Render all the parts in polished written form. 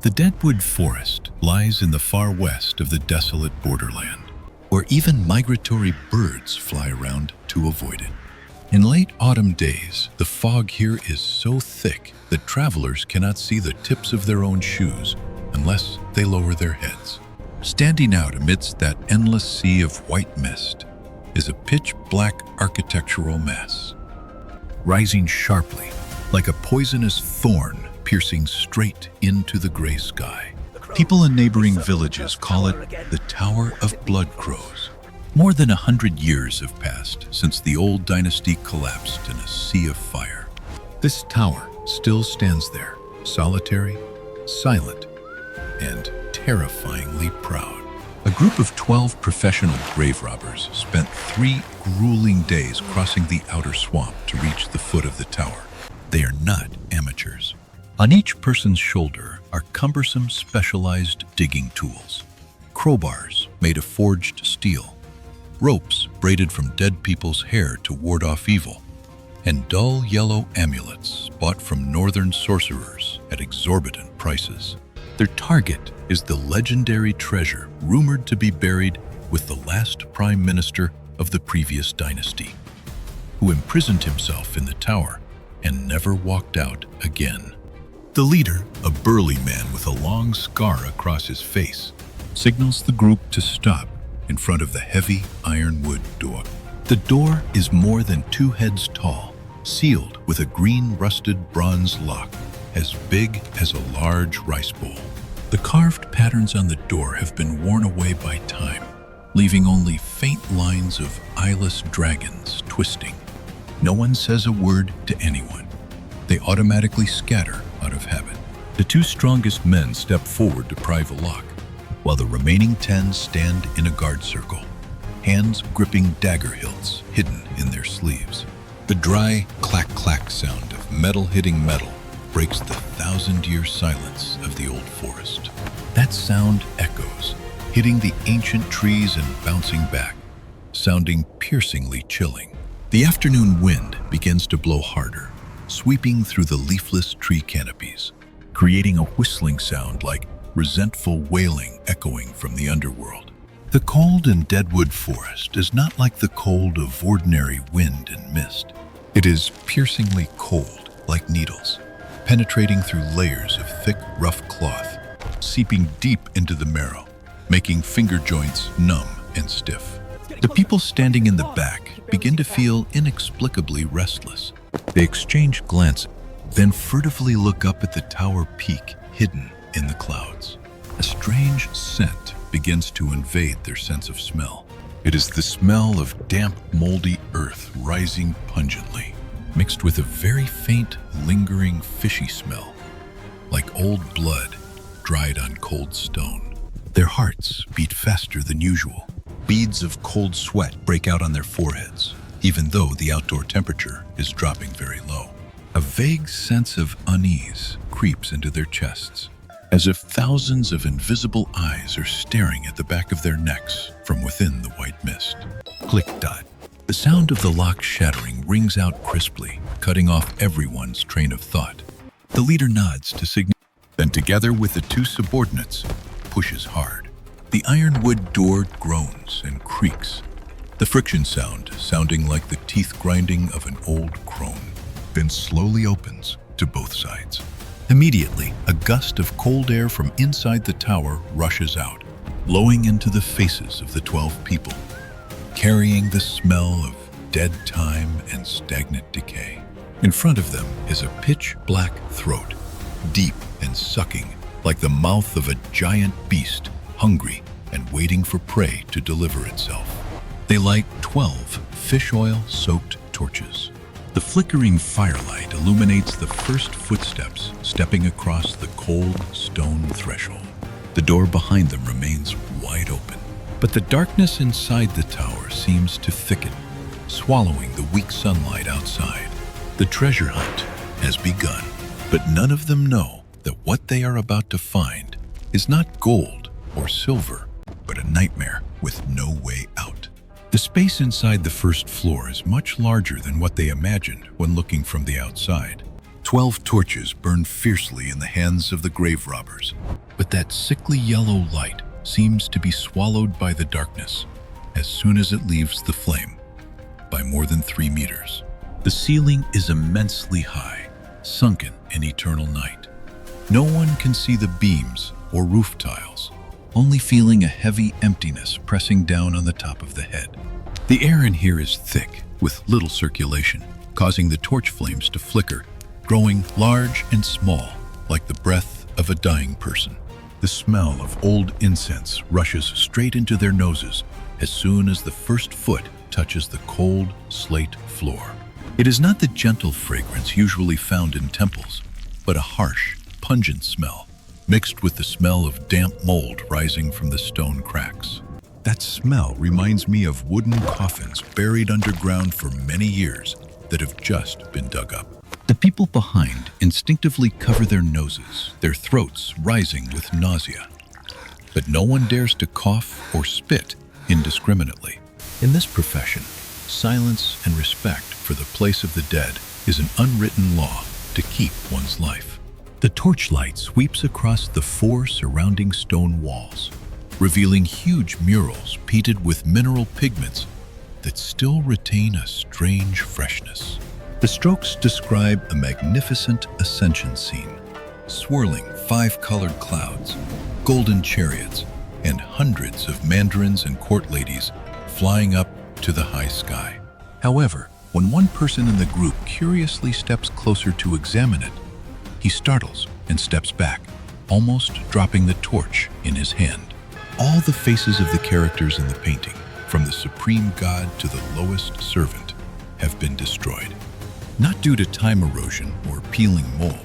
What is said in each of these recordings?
The Deadwood Forest lies in the far west of the desolate borderland, where even migratory birds fly around to avoid it. In late autumn days, the fog here is so thick that travelers cannot see the tips of their own shoes unless they lower their heads. Standing out amidst that endless sea of white mist is a pitch-black architectural mass, rising sharply like a poisonous thorn piercing straight into the gray sky. People in neighboring villages call it the Tower of Blood Crows. More than 100 years have passed since the old dynasty collapsed in a sea of fire. This tower still stands there, solitary, silent, and terrifyingly proud. A group of 12 professional grave robbers spent 3 grueling days crossing the outer swamp to reach the foot of the tower. They are not amateurs. On each person's shoulder are cumbersome specialized digging tools, crowbars made of forged steel, ropes braided from dead people's hair to ward off evil, and dull yellow amulets bought from northern sorcerers at exorbitant prices. Their target is the legendary treasure rumored to be buried with the last prime minister of the previous dynasty, who imprisoned himself in the tower and never walked out again. The leader, a burly man with a long scar across his face, signals the group to stop in front of the heavy ironwood door. The door is more than 2 heads tall, sealed with a green rusted bronze lock as big as a large rice bowl. The carved patterns on the door have been worn away by time, leaving only faint lines of eyeless dragons twisting. No one says a word to anyone. They automatically scatter out of habit. The 2 strongest men step forward to pry the lock, while the remaining 10 stand in a guard circle, hands gripping dagger hilts hidden in their sleeves. The dry clack-clack sound of metal hitting metal breaks the 1,000-year silence of the old forest. That sound echoes, hitting the ancient trees and bouncing back, sounding piercingly chilling. The afternoon wind begins to blow harder, sweeping through the leafless tree canopies, creating a whistling sound like resentful wailing echoing from the underworld. The cold in Deadwood Forest is not like the cold of ordinary wind and mist. It is piercingly cold, like needles, penetrating through layers of thick, rough cloth, seeping deep into the marrow, making finger joints numb and stiff. The people standing in the back begin to feel inexplicably restless. They exchange glances, then furtively look up at the tower peak hidden in the clouds. A strange scent begins to invade their sense of smell. It is the smell of damp, moldy earth rising pungently, mixed with a very faint, lingering, fishy smell, like old blood dried on cold stone. Their hearts beat faster than usual. Beads of cold sweat break out on their foreheads, even though the outdoor temperature is dropping very low. A vague sense of unease creeps into their chests, as if thousands of invisible eyes are staring at the back of their necks from within the white mist. Click-dot. The sound of the lock shattering rings out crisply, cutting off everyone's train of thought. The leader nods to signal, then together with the 2 subordinates, pushes hard. The ironwood door groans and creaks, the friction sound sounding like the teeth grinding of an old crone, then slowly opens to both sides. Immediately, a gust of cold air from inside the tower rushes out, blowing into the faces of the 12 people, carrying the smell of dead time and stagnant decay. In front of them is a pitch-black throat, deep and sucking, like the mouth of a giant beast, hungry and waiting for prey to deliver itself. They light 12 fish oil-soaked torches. The flickering firelight illuminates the first footsteps stepping across the cold stone threshold. The door behind them remains wide open, but the darkness inside the tower seems to thicken, swallowing the weak sunlight outside. The treasure hunt has begun, but none of them know that what they are about to find is not gold or silver, but a nightmare with no way out. The space inside the first floor is much larger than what they imagined when looking from the outside. 12 torches burn fiercely in the hands of the grave robbers, but that sickly yellow light seems to be swallowed by the darkness as soon as it leaves the flame, by more than 3 meters. The ceiling is immensely high, sunken in eternal night. No one can see the beams or roof tiles, only feeling a heavy emptiness pressing down on the top of the head. The air in here is thick, with little circulation, causing the torch flames to flicker, growing large and small, like the breath of a dying person. The smell of old incense rushes straight into their noses as soon as the first foot touches the cold slate floor. It is not the gentle fragrance usually found in temples, but a harsh, pungent smell, mixed with the smell of damp mold rising from the stone cracks. That smell reminds me of wooden coffins buried underground for many years that have just been dug up. The people behind instinctively cover their noses, their throats rising with nausea. But no one dares to cough or spit indiscriminately. In this profession, silence and respect for the place of the dead is an unwritten law to keep one's life. The torchlight sweeps across the 4 surrounding stone walls, revealing huge murals painted with mineral pigments that still retain a strange freshness. The strokes describe a magnificent ascension scene, swirling 5-colored clouds, golden chariots, and hundreds of mandarins and court ladies flying up to the high sky. However, when one person in the group curiously steps closer to examine it, he startles and steps back, almost dropping the torch in his hand. All the faces of the characters in the painting, from the supreme god to the lowest servant, have been destroyed. Not due to time erosion or peeling mold,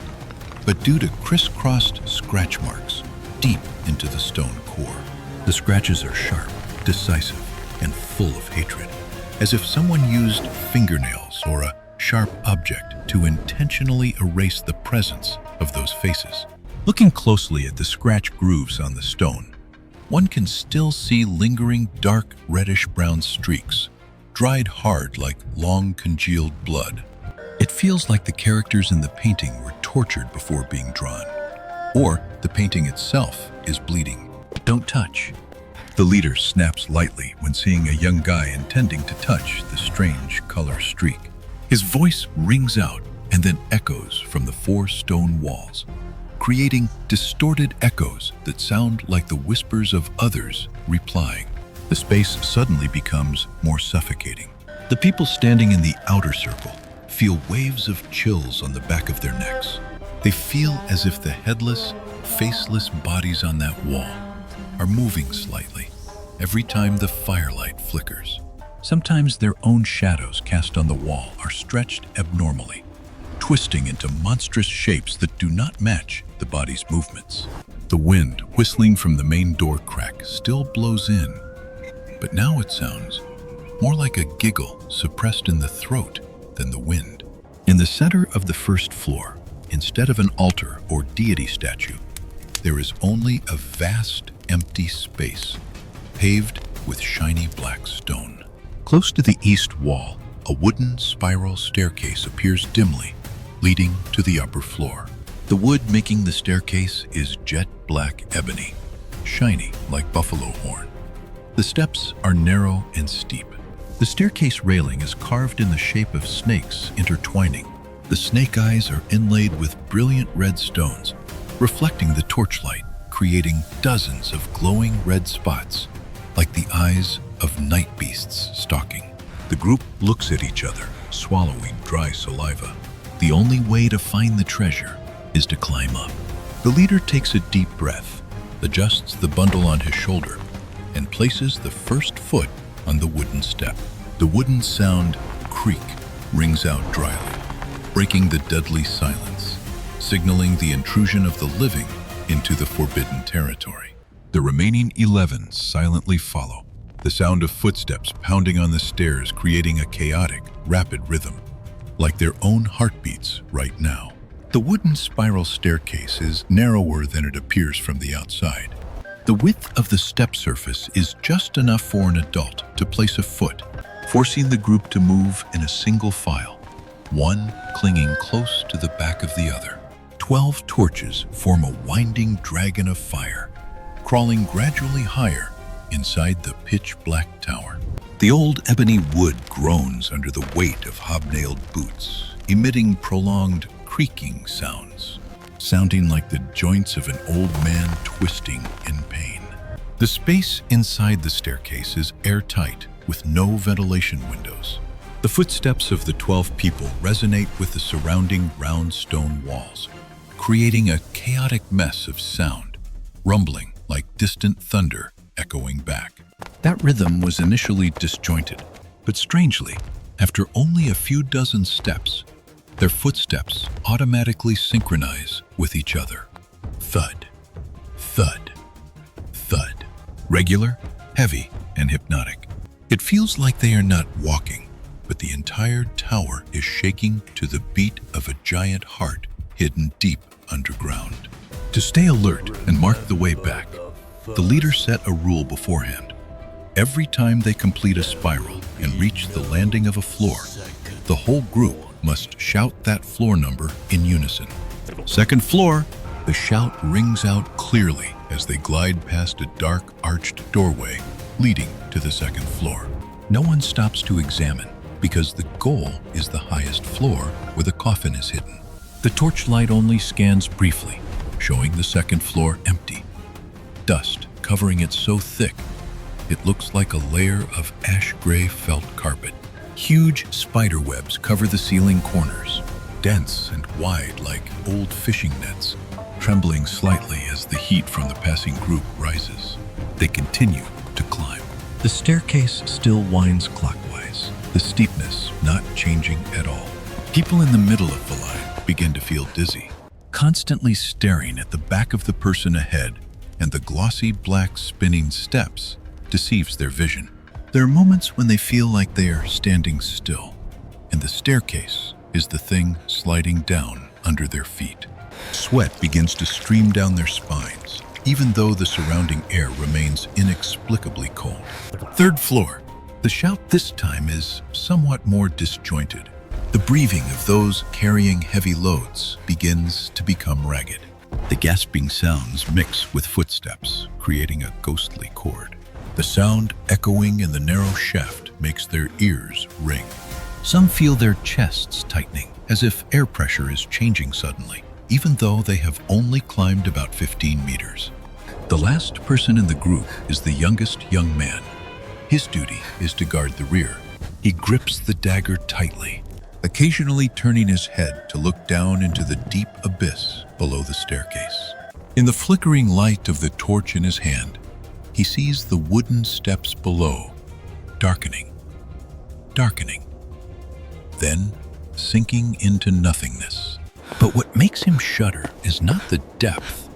but due to crisscrossed scratch marks deep into the stone core. The scratches are sharp, decisive, and full of hatred, as if someone used fingernails or a sharp object to intentionally erase the presence of those faces. Looking closely at the scratch grooves on the stone, one can still see lingering dark reddish-brown streaks, dried hard like long congealed blood. It feels like the characters in the painting were tortured before being drawn, or the painting itself is bleeding. Don't touch. The leader snaps lightly when seeing a young guy intending to touch the strange color streak. His voice rings out and then echoes from the 4 stone walls, creating distorted echoes that sound like the whispers of others replying. The space suddenly becomes more suffocating. The people standing in the outer circle feel waves of chills on the back of their necks. They feel as if the headless, faceless bodies on that wall are moving slightly every time the firelight flickers. Sometimes their own shadows cast on the wall are stretched abnormally, twisting into monstrous shapes that do not match the body's movements. The wind whistling from the main door crack still blows in, but now it sounds more like a giggle suppressed in the throat than the wind. In the center of the first floor, instead of an altar or deity statue, there is only a vast empty space, paved with shiny black stone. Close to the east wall, a wooden spiral staircase appears dimly, leading to the upper floor. The wood making the staircase is jet black ebony, shiny like buffalo horn. The steps are narrow and steep. The staircase railing is carved in the shape of snakes intertwining. The snake eyes are inlaid with brilliant red stones, reflecting the torchlight, creating dozens of glowing red spots, like the eyes of night beasts stalking. The group looks at each other, swallowing dry saliva. The only way to find the treasure is to climb up. The leader takes a deep breath, adjusts the bundle on his shoulder, and places the first foot on the wooden step. The wooden sound, creak, rings out dryly, breaking the deadly silence, signaling the intrusion of the living into the forbidden territory. The remaining 11 silently follow, the sound of footsteps pounding on the stairs creating a chaotic, rapid rhythm, like their own heartbeats right now. The wooden spiral staircase is narrower than it appears from the outside. The width of the step surface is just enough for an adult to place a foot, forcing the group to move in a single file, one clinging close to the back of the other. 12 torches form a winding dragon of fire, crawling gradually higher inside the pitch-black tower. The old ebony wood groans under the weight of hobnailed boots, emitting prolonged creaking sounds, sounding like the joints of an old man twisting in pain. The space inside the staircase is airtight, with no ventilation windows. The footsteps of the 12 people resonate with the surrounding round stone walls, creating a chaotic mess of sound, rumbling like distant thunder echoing back. That rhythm was initially disjointed, but strangely, after only a few dozen steps, their footsteps automatically synchronize with each other. Thud, thud, thud. Regular, heavy, and hypnotic. It feels like they are not walking, but the entire tower is shaking to the beat of a giant heart hidden deep underground. To stay alert and mark the way back, the leader set a rule beforehand. Every time they complete a spiral and reach the landing of a floor, the whole group must shout that floor number in unison. Second floor! The shout rings out clearly as they glide past a dark, arched doorway leading to the second floor. No one stops to examine because the goal is the highest floor where the coffin is hidden. The torchlight only scans briefly, showing the second floor empty. Dust covering it so thick, it looks like a layer of ash-gray felt carpet. Huge spider webs cover the ceiling corners, dense and wide like old fishing nets, trembling slightly as the heat from the passing group rises. They continue to climb. The staircase still winds clockwise, the steepness not changing at all. People in the middle of the line begin to feel dizzy, constantly staring at the back of the person ahead, and the glossy black spinning steps deceives their vision. There are moments when they feel like they are standing still, and the staircase is the thing sliding down under their feet. Sweat begins to stream down their spines, even though the surrounding air remains inexplicably cold. Third floor. The shout this time is somewhat more disjointed. The breathing of those carrying heavy loads begins to become ragged. The gasping sounds mix with footsteps, creating a ghostly chord. The sound echoing in the narrow shaft makes their ears ring. Some feel their chests tightening, as if air pressure is changing suddenly, even though they have only climbed about 15 meters. The last person in the group is the youngest young man. His duty is to guard the rear. He grips the dagger tightly, occasionally turning his head to look down into the deep abyss below the staircase. In the flickering light of the torch in his hand, he sees the wooden steps below, darkening, darkening, then sinking into nothingness. But what makes him shudder is not the depth,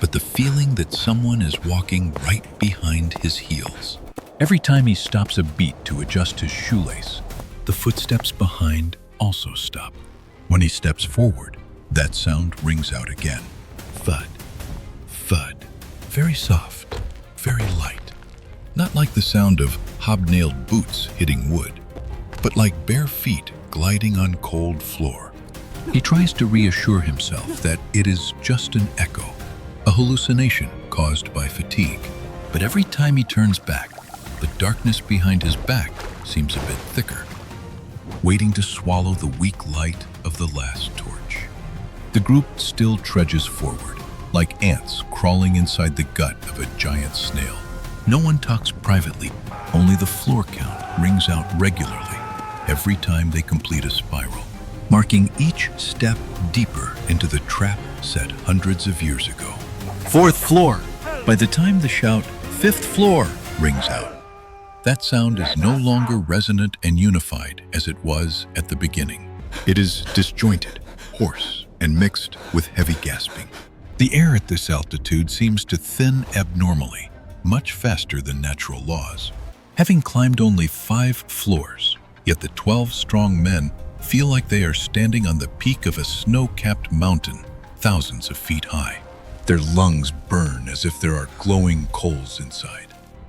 but the feeling that someone is walking right behind his heels. Every time he stops a beat to adjust his shoelace, the footsteps behind also stop. When he steps forward, that sound rings out again. Thud, thud, very soft, very light. Not like the sound of hobnailed boots hitting wood, but like bare feet gliding on cold floor. He tries to reassure himself that it is just an echo, a hallucination caused by fatigue. But every time he turns back, the darkness behind his back seems a bit thicker, waiting to swallow the weak light of the last torch. The group still trudges forward, like ants crawling inside the gut of a giant snail. No one talks privately, only the floor count rings out regularly every time they complete a spiral, marking each step deeper into the trap set hundreds of years ago. Fourth floor! By the time the shout, "Fifth floor!" rings out, that sound is no longer resonant and unified as it was at the beginning. It is disjointed, hoarse, and mixed with heavy gasping. The air at this altitude seems to thin abnormally, much faster than natural laws. Having climbed only 5 floors, yet the 12 strong men feel like they are standing on the peak of a snow-capped mountain, thousands of feet high. Their lungs burn as if there are glowing coals inside.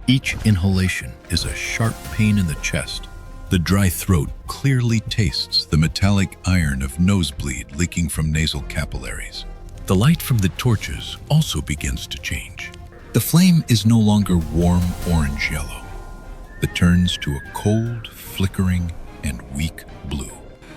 Each inhalation is a sharp pain in the chest, The dry throat clearly tastes the metallic iron of nosebleed leaking from nasal capillaries. The light from the torches also begins to change. The flame is no longer warm orange-yellow, but turns to a cold, flickering, and weak blue.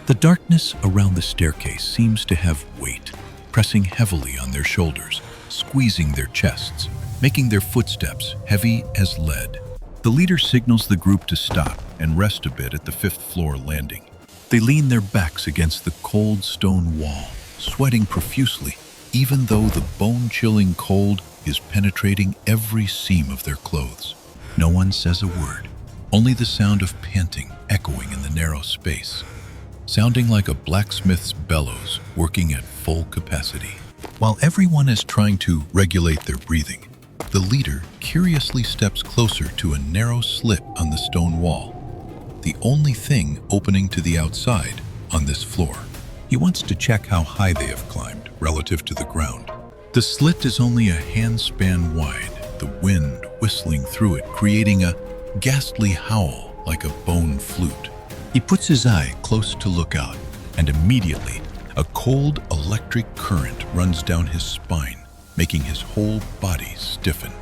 The darkness around the staircase seems to have weight, pressing heavily on their shoulders, squeezing their chests, making their footsteps heavy as lead. The leader signals the group to stop and rest a bit at the 5th floor landing. They lean their backs against the cold stone wall, sweating profusely, even though the bone-chilling cold is penetrating every seam of their clothes. No one says a word, only the sound of panting echoing in the narrow space, sounding like a blacksmith's bellows working at full capacity. While everyone is trying to regulate their breathing, the leader curiously steps closer to a narrow slit on the stone wall, the only thing opening to the outside on this floor. He wants to check how high they have climbed relative to the ground. The slit is only a handspan wide, the wind whistling through it, creating a ghastly howl like a bone flute. He puts his eye close to look out, and immediately a cold electric current runs down his spine, making his whole body stiffen.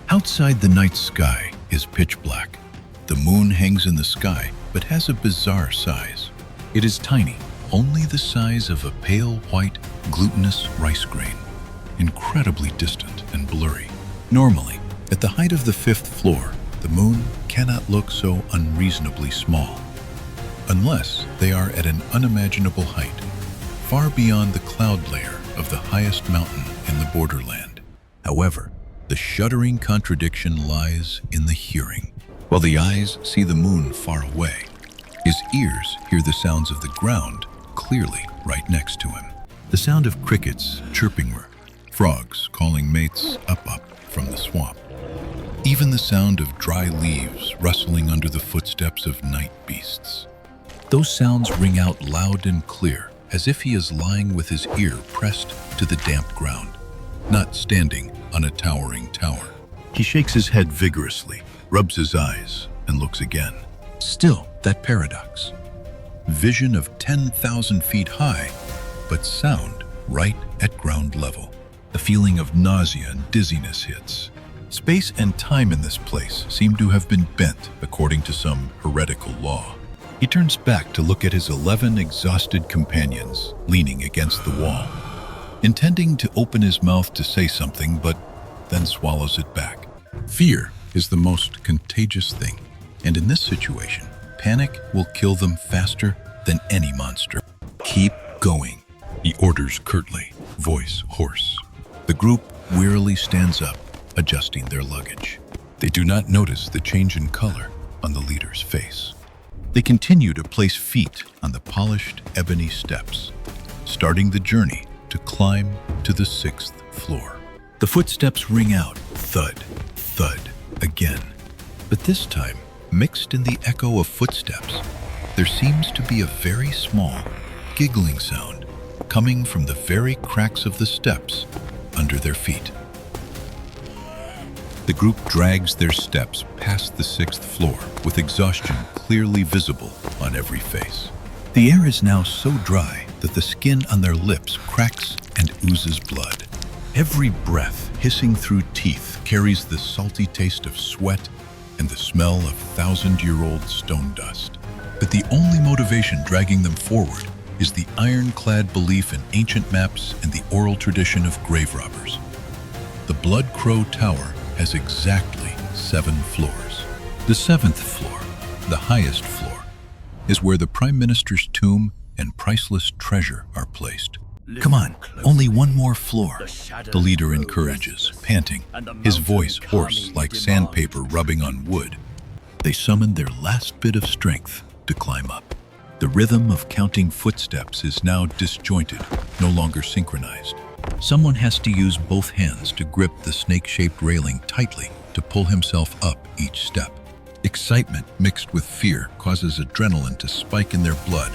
Outside, the night sky is pitch black. The moon hangs in the sky, but has a bizarre size. It is tiny, only the size of a pale white, glutinous rice grain, incredibly distant and blurry. Normally, at the height of the 5th floor, the moon cannot look so unreasonably small, unless they are at an unimaginable height, far beyond the cloud layer of the highest mountain in the borderland. However, the shuddering contradiction lies in the hearing. While the eyes see the moon far away, his ears hear the sounds of the ground clearly right next to him. The sound of crickets chirping, frogs calling mates up from the swamp. Even the sound of dry leaves rustling under the footsteps of night beasts. Those sounds ring out loud and clear, as if he is lying with his ear pressed to the damp ground, not standing on a towering tower. He shakes his head vigorously, rubs his eyes, and looks again. Still that paradox. Vision of 10,000 feet high, but sound right at ground level. A feeling of nausea and dizziness hits. Space and time in this place seem to have been bent according to some heretical law. He turns back to look at his 11 exhausted companions leaning against the wall, intending to open his mouth to say something, but then swallows it back. Fear is the most contagious thing, and in this situation, panic will kill them faster than any monster. Keep going, he orders curtly, voice hoarse. The group wearily stands up, adjusting their luggage. They do not notice the change in color on the leader's face. They continue to place feet on the polished ebony steps, starting the journey to climb to the 6th floor. The footsteps ring out, thud, thud, again. But this time, mixed in the echo of footsteps, there seems to be a very small, giggling sound coming from the very cracks of the steps under their feet. The group drags their steps past the 6th floor with exhaustion clearly visible on every face. The air is now so dry that the skin on their lips cracks and oozes blood. Every breath hissing through teeth carries the salty taste of sweat and the smell of 1,000-year-old stone dust. But the only motivation dragging them forward is the ironclad belief in ancient maps and the oral tradition of grave robbers. The Blood Crow Tower has exactly 7 floors. The 7th floor, the highest floor, is where the Prime Minister's tomb and priceless treasure are placed. Come on, only one more floor, the leader encourages, panting, his voice hoarse like sandpaper rubbing on wood. They summon their last bit of strength to climb up. The rhythm of counting footsteps is now disjointed, no longer synchronized. Someone has to use both hands to grip the snake-shaped railing tightly to pull himself up each step. Excitement mixed with fear causes adrenaline to spike in their blood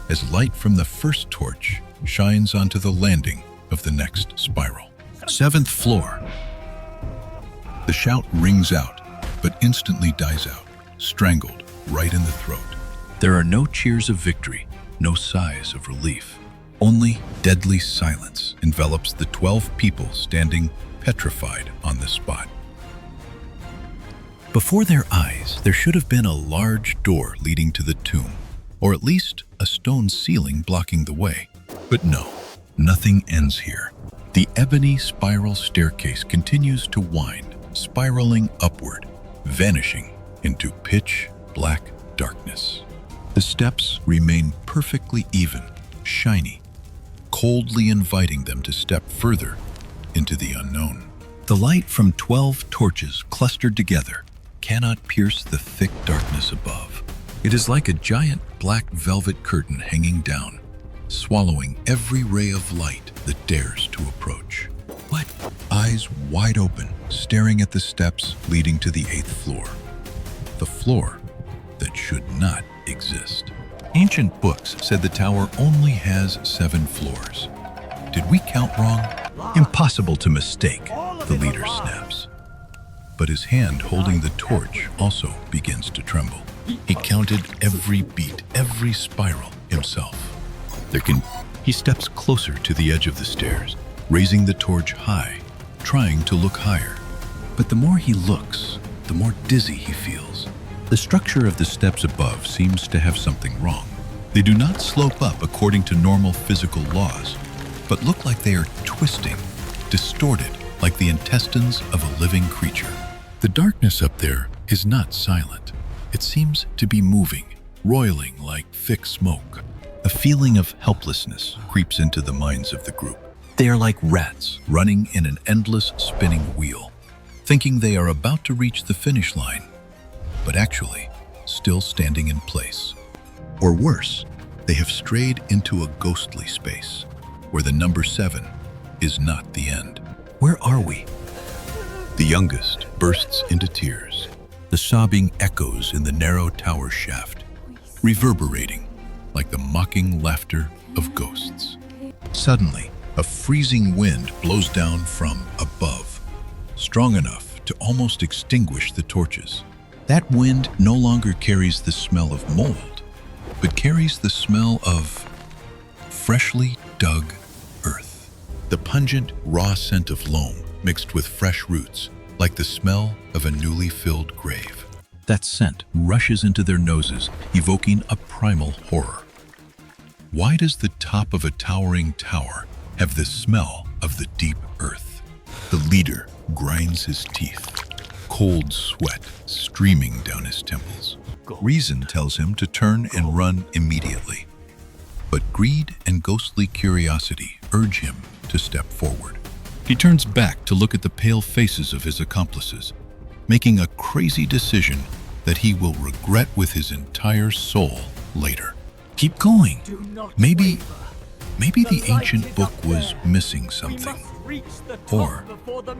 as light from the first torch shines onto the landing of the next spiral. 7th floor. The shout rings out, but instantly dies out, strangled right in the throat. There are no cheers of victory, no sighs of relief. Only deadly silence envelops the 12 people standing petrified on the spot. Before their eyes, there should have been a large door leading to the tomb, or at least a stone ceiling blocking the way. But no, nothing ends here. The ebony spiral staircase continues to wind, spiraling upward, vanishing into pitch black darkness. The steps remain perfectly even, shiny, coldly inviting them to step further into the unknown. The light from 12 torches clustered together cannot pierce the thick darkness above. It is like a giant black velvet curtain hanging down, swallowing every ray of light that dares to approach. What? Eyes wide open, staring at the steps leading to the 8th floor. The floor that should not exist. Ancient books said the tower only has 7 floors. Did we count wrong? Impossible to mistake, the leader snaps. But his hand holding the torch also begins to tremble. He counted every beat, every spiral himself. He steps closer to the edge of the stairs, raising the torch high, trying to look higher. But the more he looks, the more dizzy he feels. The structure of the steps above seems to have something wrong. They do not slope up according to normal physical laws, but look like they are twisting, distorted like the intestines of a living creature. The darkness up there is not silent. It seems to be moving, roiling like thick smoke. A feeling of helplessness creeps into the minds of the group. They are like rats running in an endless spinning wheel, thinking they are about to reach the finish line, but actually still standing in place. Or worse, they have strayed into a ghostly space where the number 7 is not the end. Where are we? The youngest bursts into tears. The sobbing echoes in the narrow tower shaft, reverberating like the mocking laughter of ghosts. Suddenly, a freezing wind blows down from above, strong enough to almost extinguish the torches. That wind no longer carries the smell of mold, but carries the smell of freshly dug earth. The pungent, raw scent of loam mixed with fresh roots, like the smell of a newly filled grave. That scent rushes into their noses, evoking a primal horror. Why does the top of a towering tower have the smell of the deep earth? The leader grinds his teeth, cold sweat streaming down his temples. Reason tells him to turn and run immediately, but greed and ghostly curiosity urge him to step forward. He turns back to look at the pale faces of his accomplices, making a crazy decision that he will regret with his entire soul later. Keep going. Maybe the ancient book was missing something. Or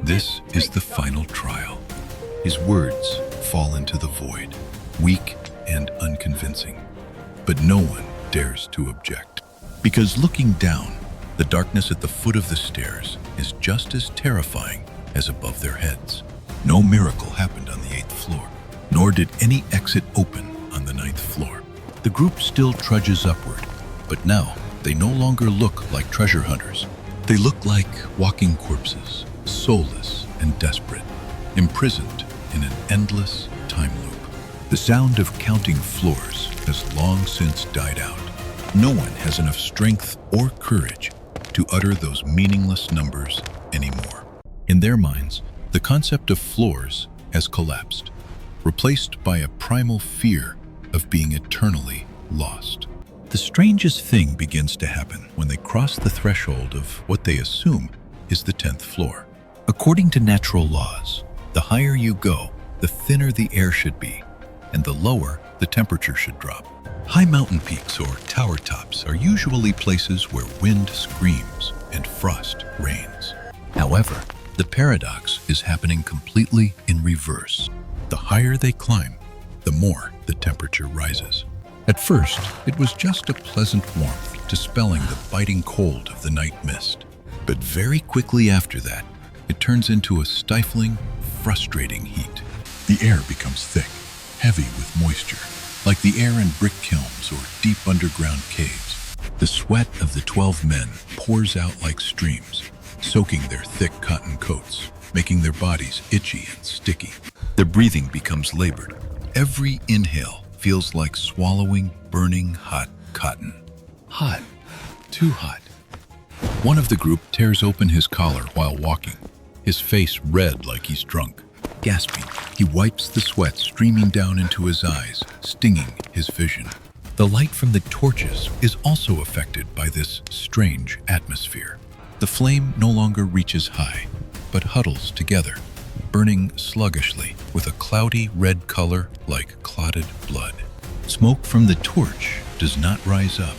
this is the final trial. His words fall into the void, weak and unconvincing. But no one dares to object. Because looking down, the darkness at the foot of the stairs is just as terrifying as above their heads. No miracle happened on the 8th floor, nor did any exit open on the 9th floor. The group still trudges upward, but now they no longer look like treasure hunters. They look like walking corpses, soulless and desperate, imprisoned in an endless time loop. The sound of counting floors has long since died out. No one has enough strength or courage to utter those meaningless numbers anymore. In their minds, the concept of floors has collapsed, replaced by a primal fear of being eternally lost. The strangest thing begins to happen when they cross the threshold of what they assume is the 10th floor. According to natural laws, the higher you go, the thinner the air should be, and the lower the temperature should drop. High mountain peaks or tower tops are usually places where wind screams and frost reigns. However, the paradox is happening completely in reverse. The higher they climb, the more the temperature rises. At first, it was just a pleasant warmth dispelling the biting cold of the night mist. But very quickly after that, it turns into a stifling, frustrating heat. The air becomes thick, heavy with moisture, like the air in brick kilns or deep underground caves. The sweat of the 12 men pours out like streams, soaking their thick cotton coats, making their bodies itchy and sticky. Their breathing becomes labored. Every inhale feels like swallowing burning hot cotton. Hot. Too hot. One of the group tears open his collar while walking, his face red like he's drunk. Gasping, he wipes the sweat streaming down into his eyes, stinging his vision. The light from the torches is also affected by this strange atmosphere. The flame no longer reaches high, but huddles together, burning sluggishly with a cloudy red color like clotted blood. Smoke from the torch does not rise up,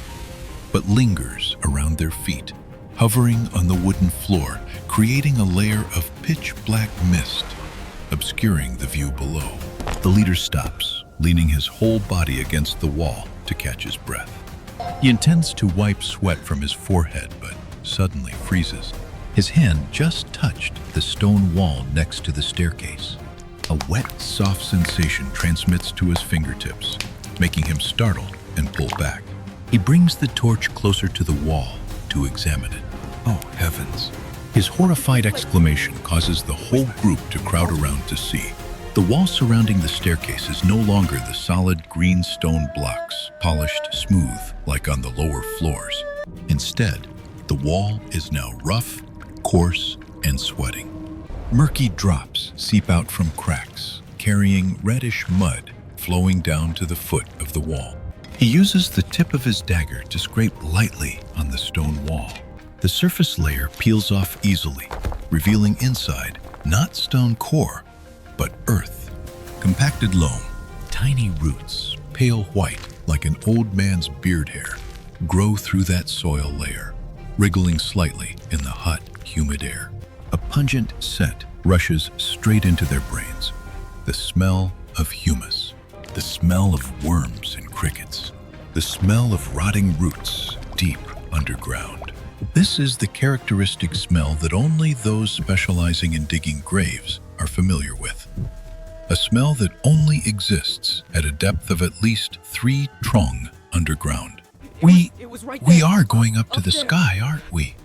but lingers around their feet, hovering on the wooden floor, creating a layer of pitch-black mist, obscuring the view below. The leader stops, leaning his whole body against the wall to catch his breath. He intends to wipe sweat from his forehead, but suddenly freezes. His hand just touched the stone wall next to the staircase. A wet, soft sensation transmits to his fingertips, making him startled and pull back. He brings the torch closer to the wall to examine it. Oh, heavens. His horrified exclamation causes the whole group to crowd around to see. The wall surrounding the staircase is no longer the solid green stone blocks, polished smooth like on the lower floors. Instead, the wall is now rough, coarse, and sweating. Murky drops seep out from cracks, carrying reddish mud flowing down to the foot of the wall. He uses the tip of his dagger to scrape lightly on the stone wall. The surface layer peels off easily, revealing inside not stone core, but earth. Compacted loam, tiny roots, pale white like an old man's beard hair, grow through that soil layer, wriggling slightly in the hot, humid air. A pungent scent rushes straight into their brains. The smell of humus, the smell of worms and crickets, the smell of rotting roots deep underground. This is the characteristic smell that only those specializing in digging graves are familiar with. A smell that only exists at a depth of at least 3 trong underground. We are going up to the sky, aren't we?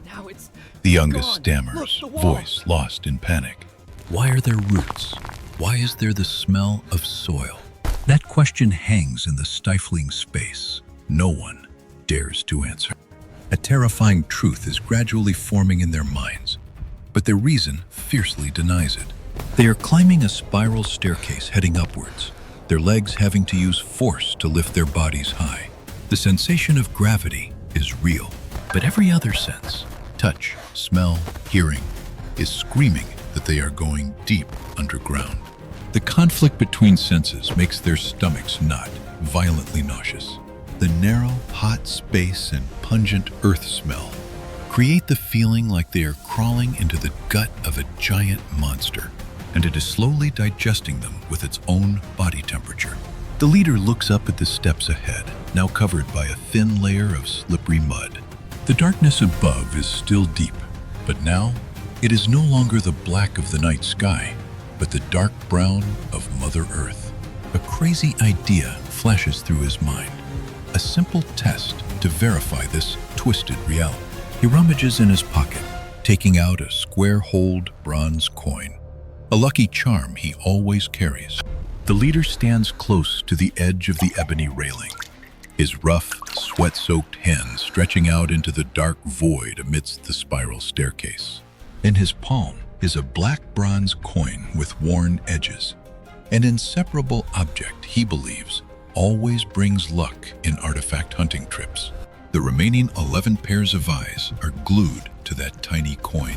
The youngest stammers, voice lost in panic. Why are there roots? Why is there the smell of soil? That question hangs in the stifling space. No one dares to answer. A terrifying truth is gradually forming in their minds, but their reason fiercely denies it. They are climbing a spiral staircase heading upwards, their legs having to use force to lift their bodies high. The sensation of gravity is real, but every other sense, touch, smell, hearing, is screaming that they are going deep underground. The conflict between senses makes their stomachs knot, violently nauseous. The narrow, hot space and pungent earth smell create the feeling like they are crawling into the gut of a giant monster, and it is slowly digesting them with its own body temperature. The leader looks up at the steps ahead, now covered by a thin layer of slippery mud. The darkness above is still deep, but now it is no longer the black of the night sky, but the dark brown of Mother Earth. A crazy idea flashes through his mind. A simple test to verify this twisted reality. He rummages in his pocket, taking out a square-holed bronze coin, a lucky charm he always carries. The leader stands close to the edge of the ebony railing, his rough, sweat-soaked hand stretching out into the dark void amidst the spiral staircase. In his palm is a black bronze coin with worn edges, an inseparable object he believes always brings luck in artifact hunting trips. The remaining 11 pairs of eyes are glued to that tiny coin,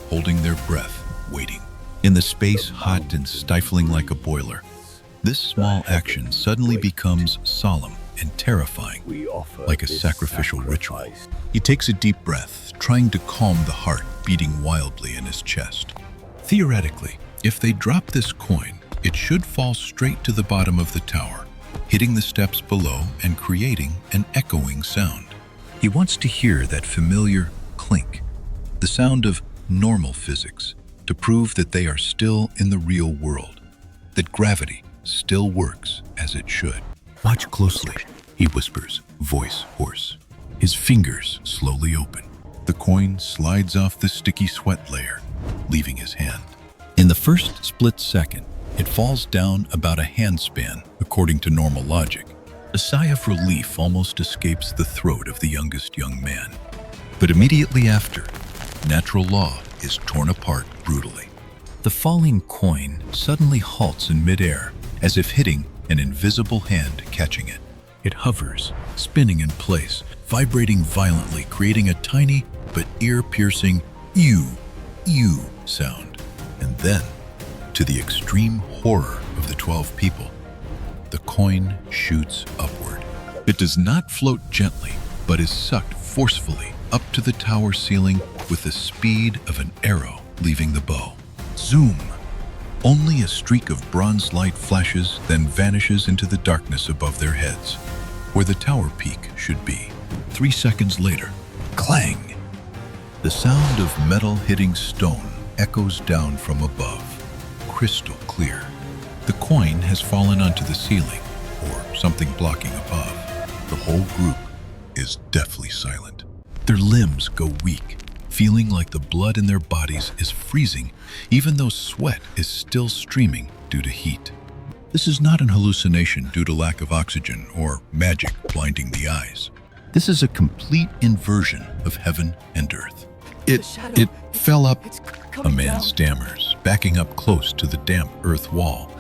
holding their breath, waiting. In the space hot and stifling like a boiler, this small action suddenly becomes solemn and terrifying, like a sacrificial ritual. He takes a deep breath, trying to calm the heart beating wildly in his chest. Theoretically, if they drop this coin, it should fall straight to the bottom of the tower, hitting the steps below and creating an echoing sound. He wants to hear that familiar clink, the sound of normal physics, to prove that they are still in the real world, that gravity still works as it should. "Watch closely," he whispers, voice hoarse. His fingers slowly open. The coin slides off the sticky sweat layer, leaving his hand. In the first split second, it falls down about a handspan, according to normal logic. A sigh of relief almost escapes the throat of the youngest young man. But immediately after, natural law is torn apart brutally. The falling coin suddenly halts in midair, as if hitting an invisible hand catching it. It hovers, spinning in place, vibrating violently, creating a tiny but ear-piercing "ew, ew" sound. And then, to the extreme horror of the 12 people, the coin shoots upward. It does not float gently, but is sucked forcefully up to the tower ceiling with the speed of an arrow leaving the bow. Zoom! Only a streak of bronze light flashes, then vanishes into the darkness above their heads, where the tower peak should be. 3 seconds later, clang! The sound of metal hitting stone echoes down from above, crystal clear. The coin has fallen onto the ceiling, or something blocking above. The whole group is deathly silent. Their limbs go weak, feeling like the blood in their bodies is freezing, even though sweat is still streaming due to heat. This is not an hallucination due to lack of oxygen or magic blinding the eyes. This is a complete inversion of heaven and earth. It fell up, a man stammers, backing up close to the damp earth wall,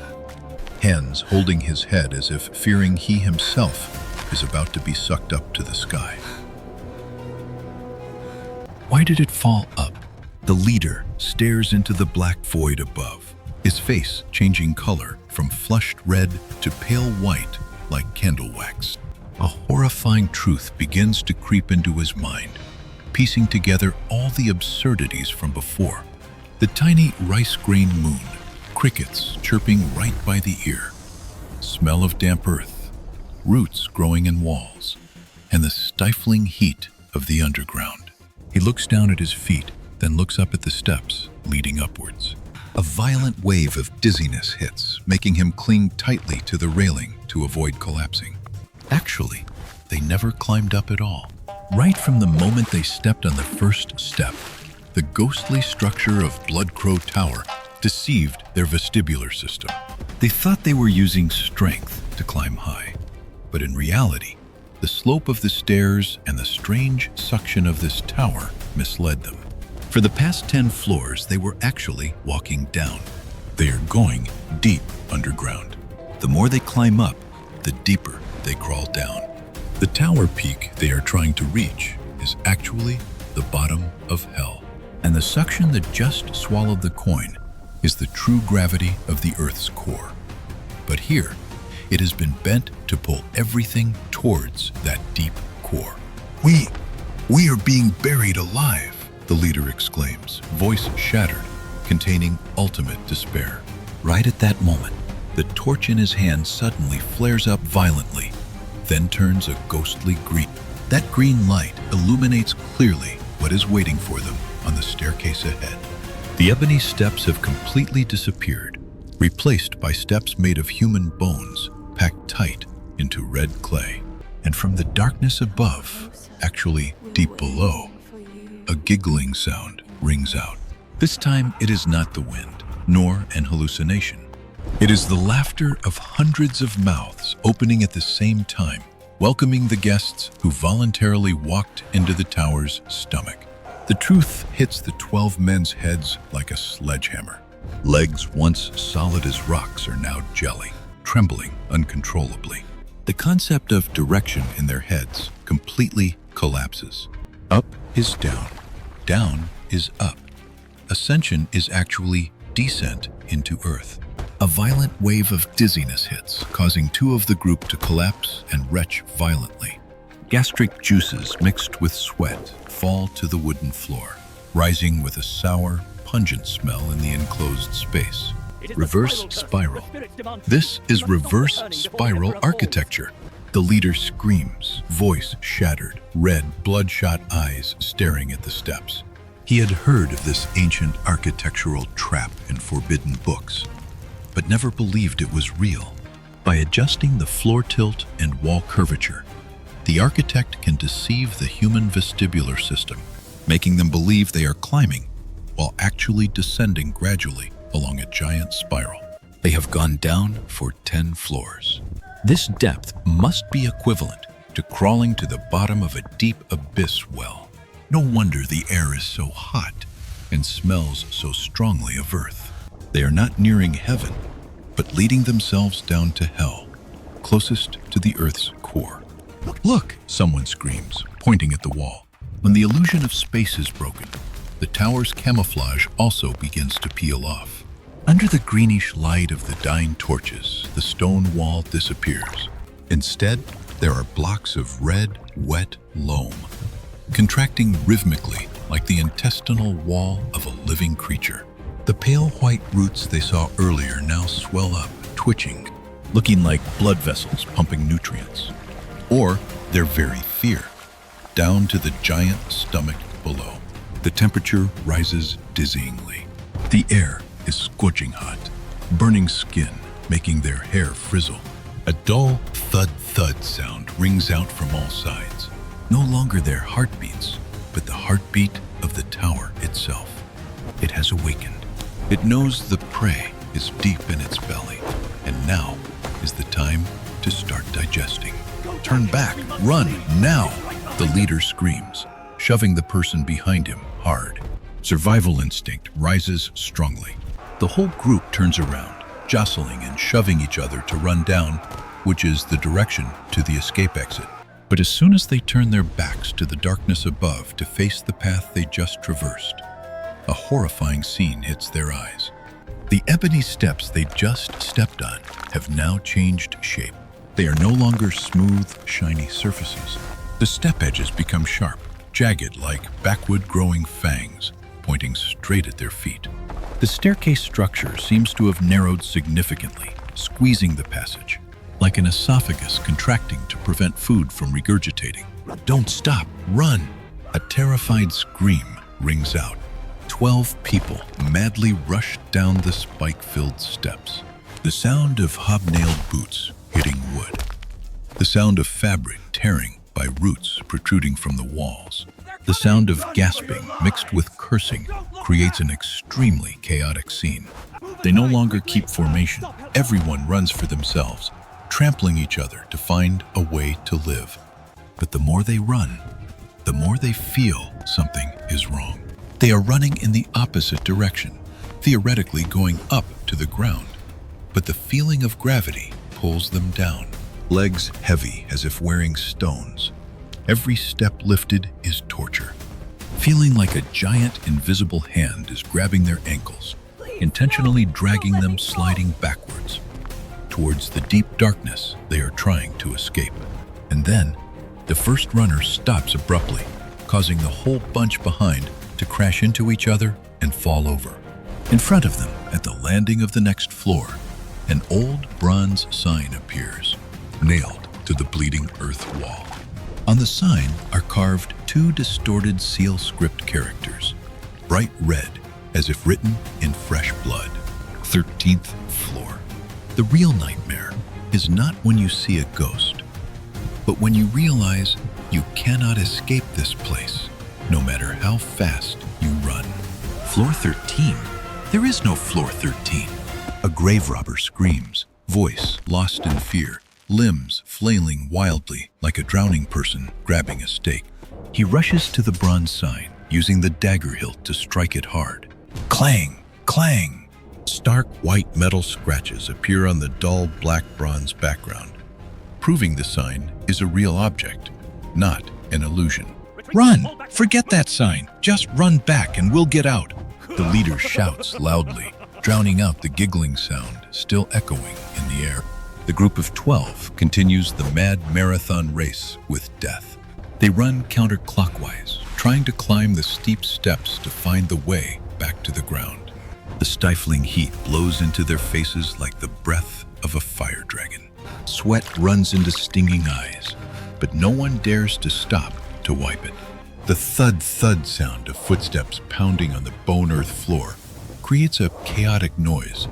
hands holding his head as if fearing he himself is about to be sucked up to the sky. Why did it fall up? The leader stares into the black void above, his face changing color from flushed red to pale white like candle wax. A horrifying truth begins to creep into his mind, piecing together all the absurdities from before. The tiny rice grain moon, crickets chirping right by the ear, smell of damp earth, roots growing in walls, and the stifling heat of the underground. He looks down at his feet, then looks up at the steps leading upwards. A violent wave of dizziness hits, making him cling tightly to the railing to avoid collapsing. Actually, they never climbed up at all. Right from the moment they stepped on the first step, the ghostly structure of Blood Crow Tower deceived their vestibular system. They thought they were using strength to climb high, but in reality, the slope of the stairs and the strange suction of this tower misled them. For the past 10 floors, they were actually walking down. They are going deep underground. The more they climb up, the deeper they crawl down. The tower peak they are trying to reach is actually the bottom of hell. And the suction that just swallowed the coin is the true gravity of the Earth's core. But here, it has been bent to pull everything towards that deep core. We are being buried alive, the leader exclaims, voice shattered, containing ultimate despair. Right at that moment, the torch in his hand suddenly flares up violently, then turns a ghostly green. That green light illuminates clearly what is waiting for them on the staircase ahead. The ebony steps have completely disappeared, replaced by steps made of human bones packed tight into red clay. And from the darkness above, actually deep below, a giggling sound rings out. This time it is not the wind, nor an hallucination. It is the laughter of hundreds of mouths opening at the same time, welcoming the guests who voluntarily walked into the tower's stomach. The truth hits the 12 men's heads like a sledgehammer. Legs once solid as rocks are now jelly, trembling uncontrollably. The concept of direction in their heads completely collapses. Up is down, down is up. Ascension is actually descent into earth. A violent wave of dizziness hits, causing 2 of the group to collapse and retch violently. Gastric juices mixed with sweat fall to the wooden floor, rising with a sour, pungent smell in the enclosed space. Reverse spiral. This is reverse spiral architecture. The leader screams, voice shattered, red, bloodshot eyes staring at the steps. He had heard of this ancient architectural trap in forbidden books, but never believed it was real. By adjusting the floor tilt and wall curvature, the architect can deceive the human vestibular system, making them believe they are climbing while actually descending gradually along a giant spiral. They have gone down for 10 floors. This depth must be equivalent to crawling to the bottom of a deep abyss well. No wonder the air is so hot and smells so strongly of earth. They are not nearing heaven, but leading themselves down to hell, closest to the earth's core. Look, someone screams, pointing at the wall. When the illusion of space is broken, the tower's camouflage also begins to peel off. Under the greenish light of the dying torches, the stone wall disappears. Instead, there are blocks of red, wet loam, contracting rhythmically like the intestinal wall of a living creature. The pale white roots they saw earlier now swell up, twitching, looking like blood vessels pumping nutrients. Or their very fear, down to the giant stomach below. The temperature rises dizzyingly. The air is scorching hot, burning skin, making their hair frizzle. A dull thud-thud sound rings out from all sides. No longer their heartbeats, but the heartbeat of the tower itself. It has awakened. It knows the prey is deep in its belly, and now is the time to start digesting. Turn back, run, now! The leader screams, shoving the person behind him hard. Survival instinct rises strongly. The whole group turns around, jostling and shoving each other to run down, which is the direction to the escape exit. But as soon as they turn their backs to the darkness above to face the path they just traversed, a horrifying scene hits their eyes. The ebony steps they just stepped on have now changed shape. They are no longer smooth, shiny surfaces. The step edges become sharp, jagged like backward-growing fangs, pointing straight at their feet. The staircase structure seems to have narrowed significantly, squeezing the passage, like an esophagus contracting to prevent food from regurgitating. Don't stop, run! A terrified scream rings out. 12 people madly rush down the spike-filled steps. The sound of hobnailed boots hitting wood. The sound of fabric tearing by roots protruding from the walls. The sound of gasping mixed with cursing creates an extremely chaotic scene. They no longer keep formation. Everyone runs for themselves, trampling each other to find a way to live. But the more they run, the more they feel something is wrong. They are running in the opposite direction, theoretically going up to the ground. But the feeling of gravity pulls them down. Legs heavy as if wearing stones. Every step lifted is torture. Feeling like a giant invisible hand is grabbing their ankles, intentionally dragging them sliding backwards towards the deep darkness they are trying to escape. And then, the first runner stops abruptly, causing the whole bunch behind to crash into each other and fall over. In front of them, at the landing of the next floor, an old bronze sign appears, nailed to the bleeding earth wall. On the sign are carved two distorted seal script characters, bright red, as if written in fresh blood. 13th floor. The real nightmare is not when you see a ghost, but when you realize you cannot escape this place, no matter how fast you run. Floor 13? There is no floor 13. A grave robber screams, voice lost in fear, limbs flailing wildly like a drowning person grabbing a stake. He rushes to the bronze sign, using the dagger hilt to strike it hard. Clang! Clang! Stark white metal scratches appear on the dull black bronze background, proving the sign is a real object, not an illusion. Run! Forget that sign! Just run back and we'll get out! The leader shouts loudly, drowning out the giggling sound still echoing in the air. The group of 12 continues the mad marathon race with death. They run counterclockwise, trying to climb the steep steps to find the way back to the ground. The stifling heat blows into their faces like the breath of a fire dragon. Sweat runs into stinging eyes, but no one dares to stop to wipe it. The thud-thud sound of footsteps pounding on the bone earth floor creates a chaotic noise,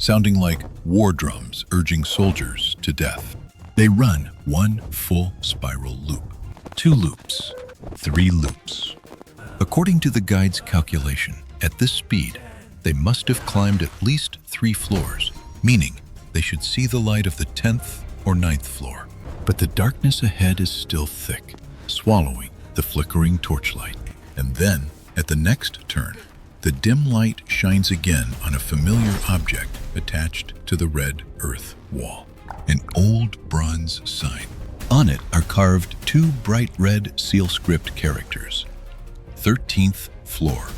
sounding like war drums urging soldiers to death. They run one full spiral loop, 2 loops, 3 loops. According to the guide's calculation, at this speed, they must have climbed at least 3 floors, meaning they should see the light of the 10th or 9th floor. But the darkness ahead is still thick, swallowing the flickering torchlight. And then, at the next turn, the dim light shines again on a familiar object attached to the red earth wall. An old bronze sign. On it are carved 2 bright red seal script characters. 13th floor.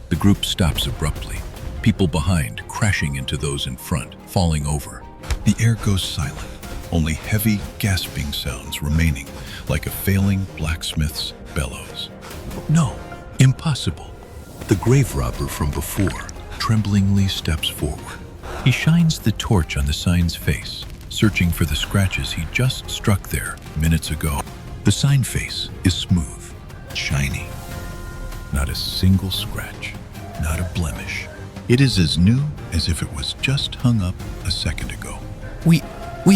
The group stops abruptly, people behind crashing into those in front, falling over. The air goes silent, only heavy, gasping sounds remaining, like a failing blacksmith's bellows. No, impossible. The grave robber from before tremblingly steps forward. He shines the torch on the sign's face, searching for the scratches he just struck there minutes ago. The sign face is smooth, shiny. Not a single scratch, not a blemish. It is as new as if it was just hung up a second ago. We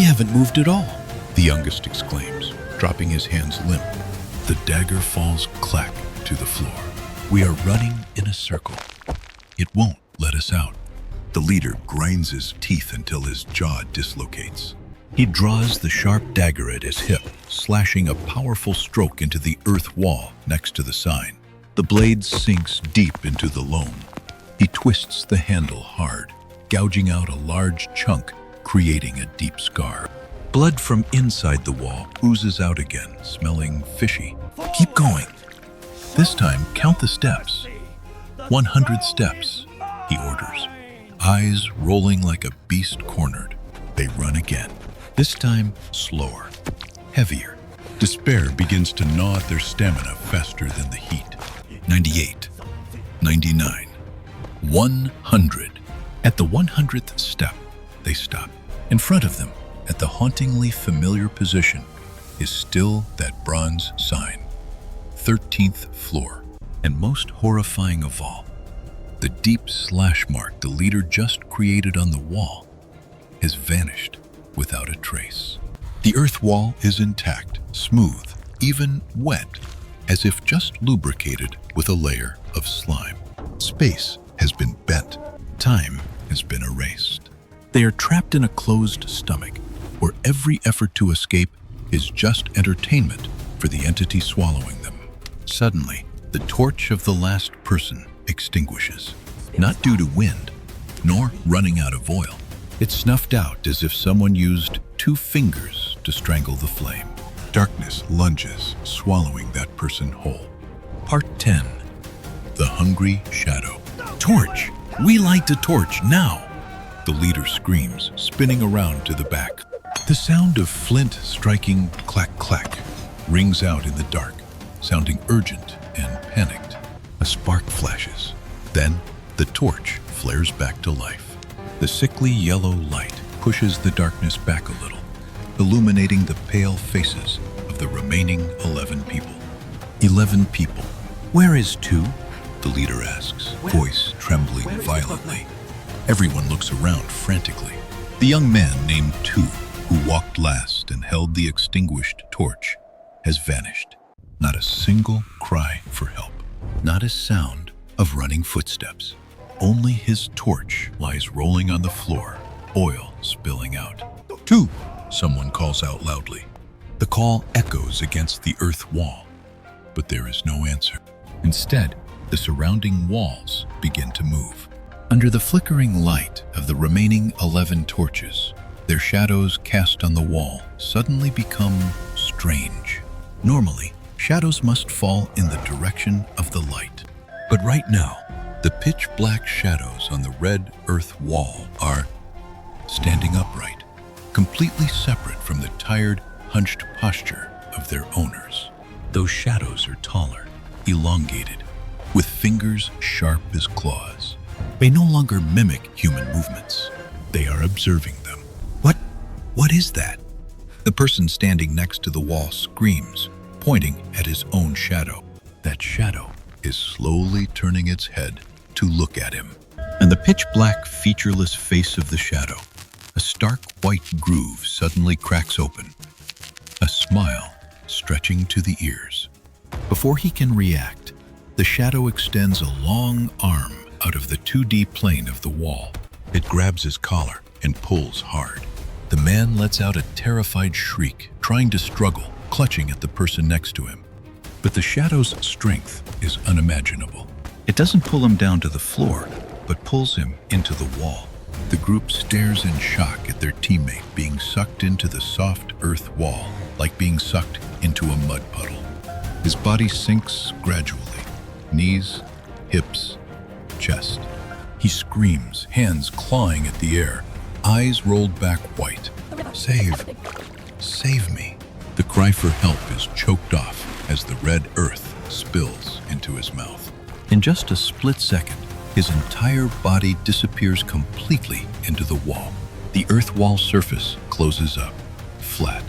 haven't moved at all, the youngest exclaims, dropping his hands limp. The dagger falls clack to the floor. We are running in a circle. It won't let us out. The leader grinds his teeth until his jaw dislocates. He draws the sharp dagger at his hip, slashing a powerful stroke into the earth wall next to the sign. The blade sinks deep into the loam. He twists the handle hard, gouging out a large chunk, creating a deep scar. Blood from inside the wall oozes out again, smelling fishy. Keep going. This time, count the steps. 100 steps, he orders. Eyes rolling like a beast cornered. They run again. This time, slower, heavier. Despair begins to gnaw at their stamina faster than the heat. 98, 99, 100. At the 100th step, they stop. In front of them, at the hauntingly familiar position, is still that bronze sign. 13th floor. And most horrifying of all, the deep slash mark the leader just created on the wall has vanished without a trace. The earth wall is intact, smooth, even wet, as if just lubricated with a layer of slime. Space has been bent. Time has been erased. They are trapped in a closed stomach, where every effort to escape is just entertainment for the entity swallowing them. Suddenly, the torch of the last person extinguishes, not due to wind, nor running out of oil. It's snuffed out as if someone used 2 fingers to strangle the flame. Darkness lunges, swallowing that person whole. Part 10. The Hungry Shadow. Torch! We light the torch now! The leader screams, spinning around to the back. The sound of flint striking clack-clack rings out in the dark, sounding urgent and panicked. A spark flashes. Then, the torch flares back to life. The sickly yellow light pushes the darkness back a little, illuminating the pale faces of the remaining 11 people. 11 people. Where is 2? The leader asks, voice trembling violently. Everyone looks around frantically. The young man named 2, who walked last and held the extinguished torch, has vanished. Not a single cry for help. Not a sound of running footsteps. Only his torch lies rolling on the floor, oil spilling out. 2, someone calls out loudly. The call echoes against the earth wall, but there is no answer. Instead, the surrounding walls begin to move. Under the flickering light of the remaining 11 torches, their shadows cast on the wall suddenly become strange. Normally, shadows must fall in the direction of the light. But right now, the pitch-black shadows on the red earth wall are standing upright, completely separate from the tired, hunched posture of their owners. Those shadows are taller, elongated, with fingers sharp as claws. They no longer mimic human movements. They are observing them. What is that? The person standing next to the wall screams, pointing at his own shadow. That shadow is slowly turning its head to look at him. And the pitch-black, featureless face of the shadow, a stark white groove suddenly cracks open, a smile stretching to the ears. Before he can react, the shadow extends a long arm out of the 2D plane of the wall. It grabs his collar and pulls hard. The man lets out a terrified shriek, trying to struggle, clutching at the person next to him. But the shadow's strength is unimaginable. It doesn't pull him down to the floor, but pulls him into the wall. The group stares in shock at their teammate being sucked into the soft earth wall, like being sucked into a mud puddle. His body sinks gradually, knees, hips, chest. He screams, hands clawing at the air, eyes rolled back white. Save me. The cry for help is choked off as the red earth spills into his mouth. In just a split second, his entire body disappears completely into the wall. The earth wall surface closes up, flat,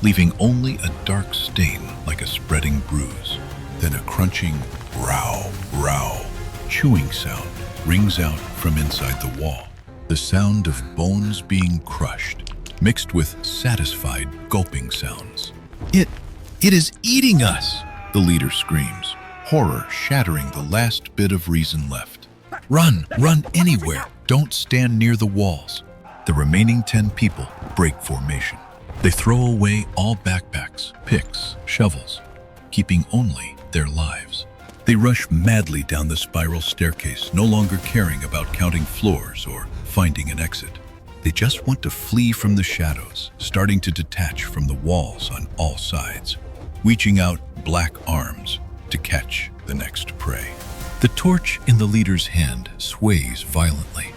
leaving only a dark stain like a spreading bruise. Then a crunching row, row, chewing sound rings out from inside the wall. The sound of bones being crushed, mixed with satisfied gulping sounds. It is eating us, the leader screams, horror shattering the last bit of reason left. Run anywhere, don't stand near the walls. The remaining 10 people break formation. They throw away all backpacks, picks, shovels, keeping only their lives. They rush madly down the spiral staircase, no longer caring about counting floors or finding an exit. They just want to flee from the shadows, starting to detach from the walls on all sides, reaching out black arms to catch the next prey. The torch in the leader's hand sways violently,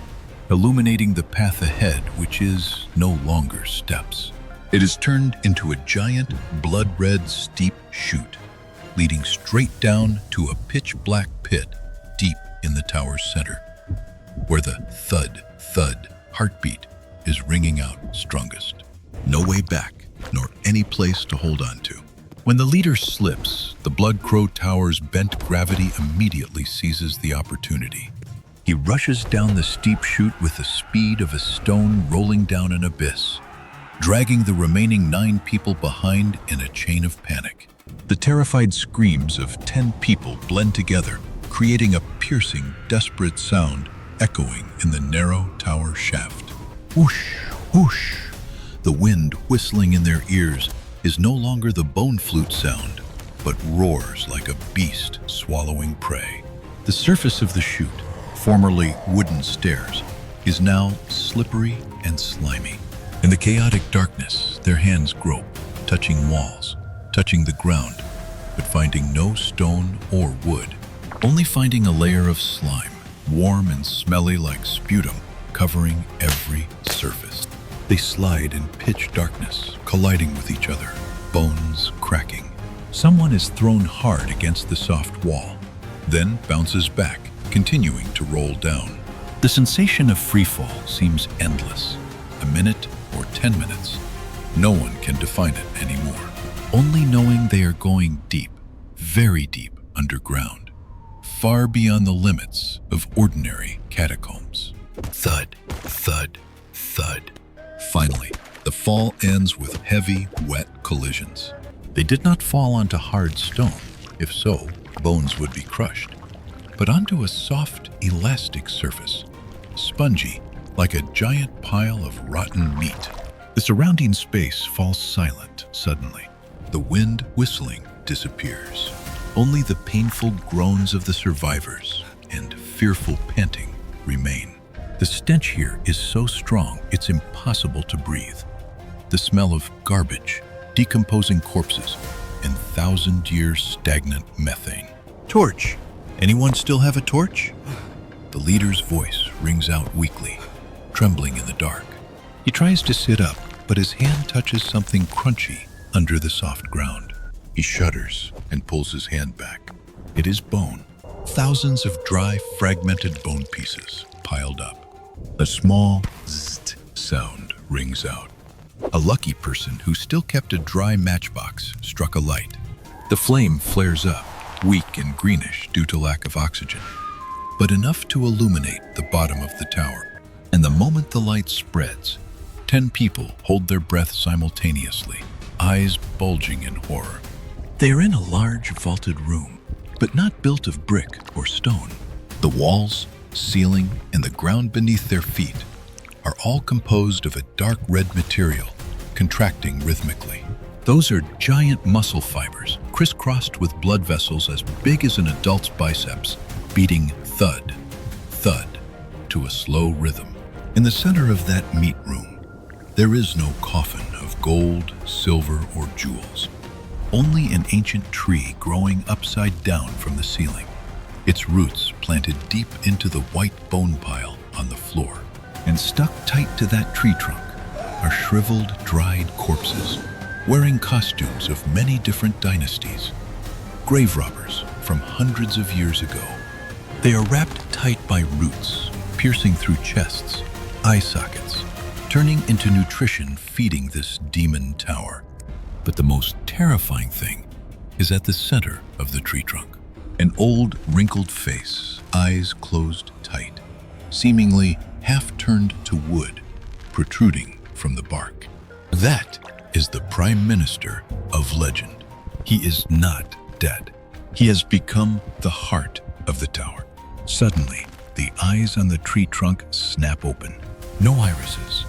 illuminating the path ahead, which is no longer steps. It is turned into a giant, blood-red steep chute, leading straight down to a pitch-black pit deep in the tower's center, where the thud, heartbeat is ringing out strongest. No way back, nor any place to hold on to. When the leader slips, the Blood Crow Tower's bent gravity immediately seizes the opportunity. He rushes down the steep chute with the speed of a stone rolling down an abyss, dragging the remaining 9 people behind in a chain of panic. The terrified screams of 10 people blend together, creating a piercing, desperate sound echoing in the narrow tower shaft. Whoosh, whoosh. The wind whistling in their ears is no longer the bone flute sound, but roars like a beast swallowing prey. The surface of the chute, formerly wooden stairs, is now slippery and slimy. In the chaotic darkness, their hands grope, touching walls, touching the ground, but finding no stone or wood, only finding a layer of slime, warm and smelly like sputum, covering every surface. They slide in pitch darkness, colliding with each other, bones cracking. Someone is thrown hard against the soft wall, then bounces back, continuing to roll down. The sensation of freefall seems endless, a minute or 10 minutes. No one can define it anymore, only knowing they are going deep, very deep underground, far beyond the limits of ordinary catacombs. Thud, thud, thud. Finally, the fall ends with heavy, wet collisions. They did not fall onto hard stone. If so, bones would be crushed, but onto a soft, elastic surface, spongy, like a giant pile of rotten meat. The surrounding space falls silent suddenly. The wind whistling disappears. Only the painful groans of the survivors and fearful panting remain. The stench here is so strong it's impossible to breathe. The smell of garbage, decomposing corpses, and 1,000-year stagnant methane. Torch! Anyone still have a torch? The leader's voice rings out weakly, trembling in the dark. He tries to sit up, but his hand touches something crunchy under the soft ground. He shudders and pulls his hand back. It is bone. Thousands of dry, fragmented bone pieces piled up. A small zzzt sound rings out. A lucky person who still kept a dry matchbox struck a light. The flame flares up, weak and greenish due to lack of oxygen. but enough to illuminate the bottom of the tower. And the moment the light spreads, 10 people hold their breath simultaneously, eyes bulging in horror. They are in a large vaulted room, but not built of brick or stone. The walls, ceiling, and the ground beneath their feet are all composed of a dark red material, contracting rhythmically. Those are giant muscle fibers, crisscrossed with blood vessels as big as an adult's biceps, beating thud, thud, to a slow rhythm. In the center of that meat room, there is no coffin of gold, silver, or jewels. Only an ancient tree growing upside down from the ceiling, its roots planted deep into the white bone pile on the floor. And stuck tight to that tree trunk are shriveled, dried corpses, wearing costumes of many different dynasties, grave robbers from hundreds of years ago. They are wrapped tight by roots, piercing through chests, eye sockets, turning into nutrition feeding this demon tower. But the most terrifying thing is at the center of the tree trunk. An old, wrinkled face, eyes closed tight, seemingly half-turned to wood, protruding from the bark. That is the Prime Minister of legend. He is not dead. He has become the heart of the tower. Suddenly, the eyes on the tree trunk snap open. No irises,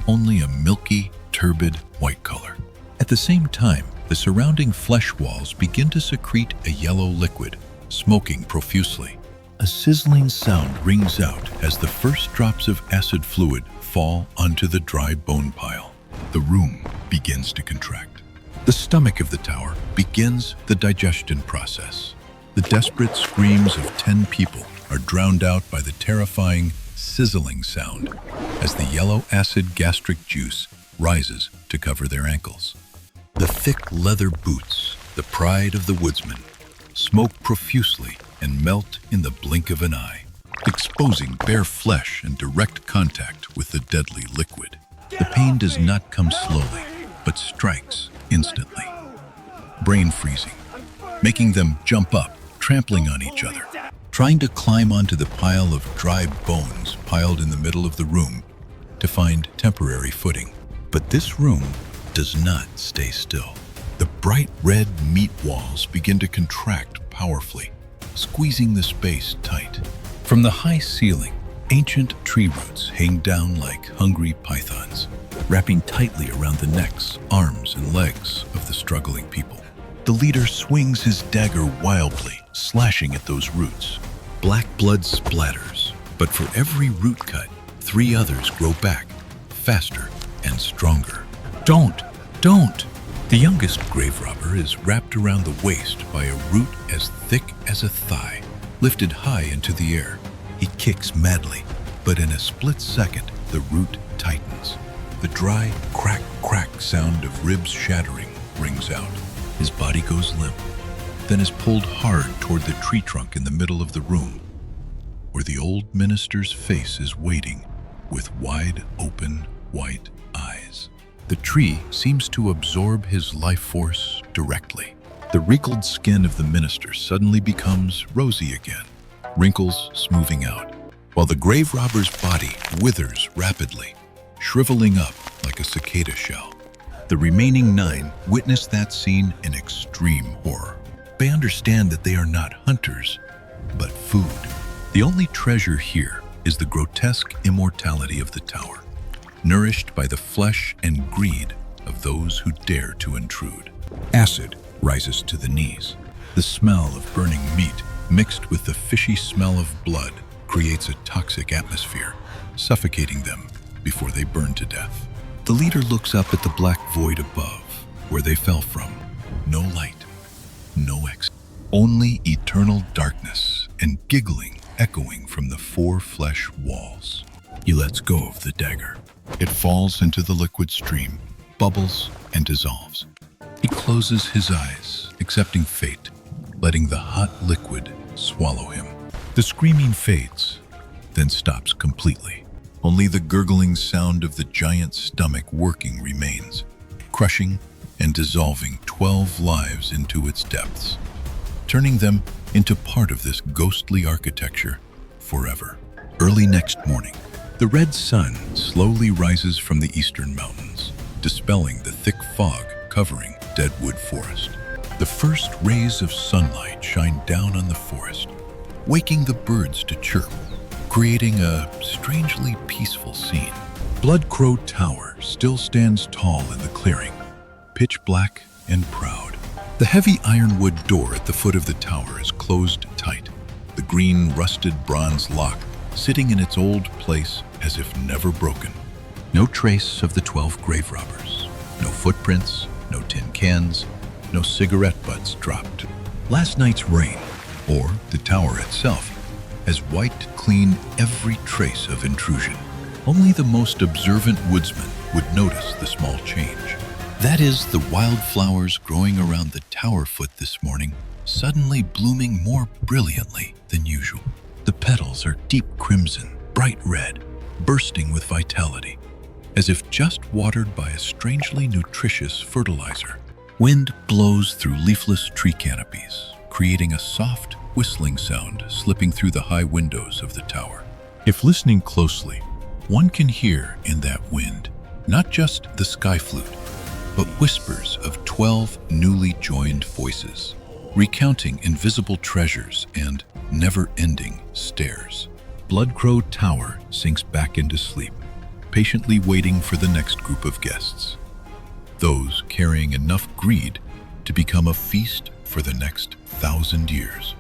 only a milky, turbid white color. At the same time, the surrounding flesh walls begin to secrete a yellow liquid, smoking profusely. A sizzling sound rings out as the first drops of acid fluid fall onto the dry bone pile. The room begins to contract. The stomach of the tower begins the digestion process. The desperate screams of 10 people are drowned out by the terrifying, sizzling sound as the yellow acid gastric juice rises to cover their ankles. The thick leather boots, the pride of the woodsman, smoke profusely and melt in the blink of an eye, exposing bare flesh in direct contact with the deadly liquid. The pain does not come slowly, but strikes instantly. Brain freezing, making them jump up, trampling on each other, trying to climb onto the pile of dry bones piled in the middle of the room to find temporary footing. But this room does not stay still. The bright red meat walls begin to contract powerfully, squeezing the space tight. From the high ceiling, ancient tree roots hang down like hungry pythons, wrapping tightly around the necks, arms, and legs of the struggling people. The leader swings his dagger wildly, slashing at those roots. Black blood splatters, but for every root cut, 3 others grow back, faster and stronger. Don't! The youngest grave robber is wrapped around the waist by a root as thick as a thigh, lifted high into the air. He kicks madly, but in a split second, the root tightens. The dry crack sound of ribs shattering rings out. His body goes limp, then is pulled hard toward the tree trunk in the middle of the room, where the old minister's face is waiting with wide open white eyes. The tree seems to absorb his life force directly. The wrinkled skin of the minister suddenly becomes rosy again, wrinkles smoothing out, while the grave robber's body withers rapidly, shriveling up like a cicada shell. The remaining 9 witness that scene in extreme horror. They understand that they are not hunters, but food. The only treasure here is the grotesque immortality of the tower, nourished by the flesh and greed of those who dare to intrude. Acid rises to the knees. The smell of burning meat, mixed with the fishy smell of blood, creates a toxic atmosphere, suffocating them before they burn to death. The leader looks up at the black void above, where they fell from. No light, no exit. Only eternal darkness and giggling echoing from the 4 flesh walls. He lets go of the dagger. It falls into the liquid stream, bubbles, and dissolves. He closes his eyes, accepting fate, letting the hot liquid swallow him. The screaming fades, then stops completely. Only the gurgling sound of the giant stomach working remains, crushing and dissolving 12 lives into its depths, turning them into part of this ghostly architecture forever. Early next morning, the red sun slowly rises from the eastern mountains, dispelling the thick fog covering Deadwood Forest. The first rays of sunlight shine down on the forest, waking the birds to chirp, creating a strangely peaceful scene. Blood Crow Tower still stands tall in the clearing, pitch black and proud. The heavy ironwood door at the foot of the tower is closed tight, the green rusted bronze lock sitting in its old place as if never broken. No trace of the 12 grave robbers, no footprints, no tin cans, no cigarette butts dropped. Last night's rain, or the tower itself, has wiped clean every trace of intrusion. Only the most observant woodsman would notice the small change. That is the wildflowers growing around the tower foot this morning, suddenly blooming more brilliantly than usual. The petals are deep crimson, bright red, bursting with vitality, as if just watered by a strangely nutritious fertilizer. Wind blows through leafless tree canopies, creating a soft, whistling sound slipping through the high windows of the tower. If listening closely, one can hear in that wind not just the sky flute, but whispers of 12 newly joined voices, recounting invisible treasures and never-ending stairs. Blood Crow Tower sinks back into sleep, patiently waiting for the next group of guests, those carrying enough greed to become a feast for the next 1,000 years.